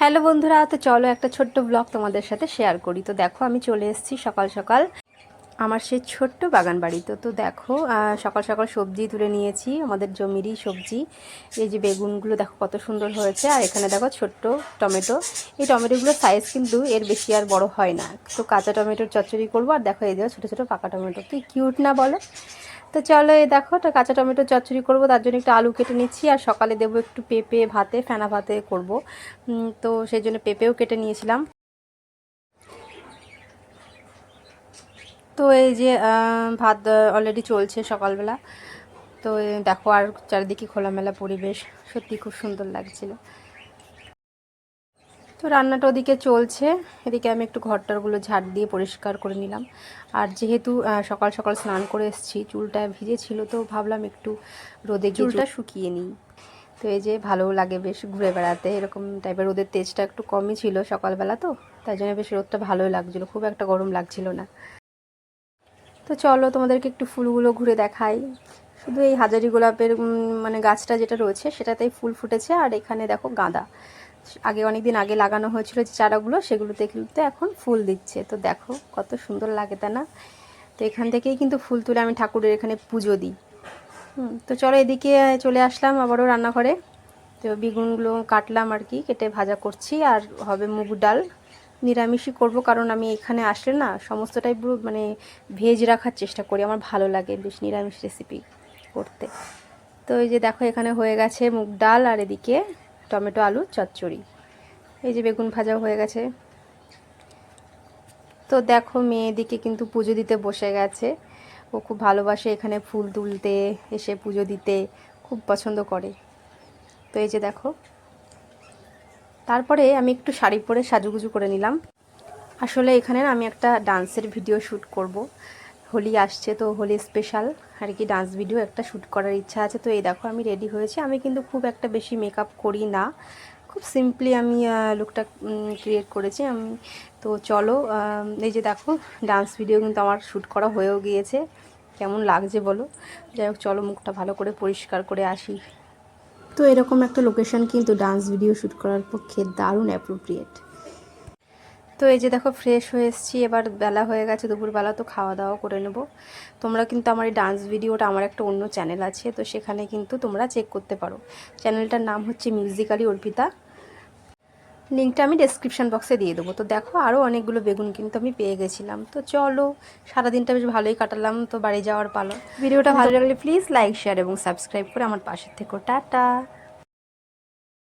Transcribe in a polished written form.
Hello বন্ধুরা, তো চলো একটা ছোট্ট ব্লগ তোমাদের সাথে শেয়ার করি। তো দেখো আমি চলে এসেছি সকাল সকাল আমার সেই ছোট্ট বাগান বাড়িতে। তো দেখো সকাল সকাল সবজি তুলে নিয়েছি, আমাদের জমিরই সবজি। এই যে বেগুনগুলো দেখো কত সুন্দর হয়েছে, আর এখানে দেখো ছোট্ট টমেটো। এই টমেটোগুলোর সাইজ কিন্তু এর বেশি আর বড় হয় না। তো কাঁচা টমেটোর চচ্চড়ি করবো, আর দেখো এই দেখো ছোটো ছোটো পাকা টমেটো, কি কিউট না বলো। তো চলো এই দেখো কাঁচা টমেটো চচ্চড়ি করবো, তার জন্য একটু আলু কেটে নিচ্ছি, আর সকালে দেবো একটু পেঁপে ভাতে, ফেনা ভাতে করব। তো সেই জন্য পেঁপেও কেটে নিয়েছিলাম। তো এই যে ভাত অলরেডি চলছে সকালবেলা। তো দেখো আর চারিদিকে খোলামেলা পরিবেশ, সত্যি খুব সুন্দর লাগছিল। তো রান্নাটা ওদিকে চলছে, এদিকে আমি একটু ঘরটারগুলো ঝাড় দিয়ে পরিষ্কার করে নিলাম। আর যেহেতু সকাল সকাল স্নান করে এসেছি, চুলটা ভিজে ছিল, তো ভাবলাম একটু রোদে গিয়ে চুলটা শুকিয়ে নিই। তো এই যে ভালোও লাগে বেশ ঘুরে বেড়াতে, এরকম টাইপের। রোদের তেজটা একটু কমই ছিল সকালবেলা, তো তাই জন্য বেশ রোদটা ভালোই লাগছিলো, খুব একটা গরম লাগছিল না। তো চলো তোমাদেরকে একটু ফুলগুলো ঘুরে দেখাই। শুধু এই হাজারি গোলাপের মানে গাছটা যেটা রয়েছে সেটাতেই ফুল ফুটেছে, আর এখানে দেখো গাঁদা আগে অনেক দিন আগে লাগানো হয়েছিল যে চারাগুলো, সেগুলোতে কিন্তু এখন ফুল দিচ্ছে। তো দেখো কত সুন্দর লাগে, তা না? তো এখান থেকেই কিন্তু ফুল তুলে আমি ঠাকুরের এখানে পুজো দিই। তো চলো এদিকে চলে আসলাম আবারও রান্নাঘরে। তো বেগুনগুলো কাটলাম আর কি, কেটে ভাজা করছি। আর হবে মুগ ডাল, নিরামিষই করব, কারণ আমি এখানে আসলে না সমস্তটাই পুরো মানে ভেজ রাখার চেষ্টা করি, আমার ভালো লাগে বেশ নিরামিষ রেসিপি করতে। তো এই যে দেখো এখানে হয়ে গেছে মুগ ডাল, আর এদিকে টমেটো আলু চচ্চড়ি। এই যে বেগুন ভাজাও হয়ে গেছে। তো দেখো মেয়ে এদিকে কিন্তু পুজো দিতে বসে গেছে। ও খুব ভালোবাসে এখানে ফুল তুলতে, এসে পুজো দিতে খুব পছন্দ করে। তো এই যে দেখো, তারপরে আমি একটু শাড়ি পরে সাজুগুজু করে নিলাম। আসলে এখানে আমি একটা ডান্সের ভিডিও শ্যুট করব, হোলি আসছে তো হোলি স্পেশাল আর কি ডান্স ভিডিও একটা শ্যুট করার ইচ্ছা আছে। তো এই দেখো আমি রেডি হয়েছি। আমি কিন্তু খুব একটা বেশি মেকআপ করি না, খুব সিম্পলি আমি লুকটা ক্রিয়েট করেছি আমি। তো চলো এই যে দেখো ডান্স ভিডিও কিন্তু আমার শ্যুট করা হয়েও গিয়েছে। কেমন লাগছে বলো। যাই হোক চলো মুখটা ভালো করে পরিষ্কার করে আসি। তো এরকম একটা লোকেশন কিন্তু ডান্স ভিডিও শ্যুট করার পক্ষে দারুণ অ্যাপ্রোপ্রিয়েট। তো এই যে দেখো ফ্রেশ হয়ে এসেছি, এবার বেলা হয়ে গেছে দুপুরবেলা, তো খাওয়া দাওয়া করে নেব। তোমরা কিন্তু আমার এই ডান্স ভিডিওটা, আমার একটা অন্য চ্যানেল আছে, তো সেখানে কিন্তু তোমরা চেক করতে পারো। চ্যানেলটার নাম হচ্ছে মিউজিক্যালি অর্পিতা, লিঙ্কটা আমি ডেসক্রিপশান বক্সে দিয়ে দেবো। তো দেখো আরও অনেকগুলো বেগুন কিন্তু আমি পেয়ে গেছিলাম। তো চলো সারাদিনটা বেশ ভালোই কাটালাম, তো বাড়ি যাওয়ার পালা। ভিডিওটা ভালো লাগলে প্লিজ লাইক শেয়ার এবং সাবস্ক্রাইব করে আমার পাশে থেকো। টাটা।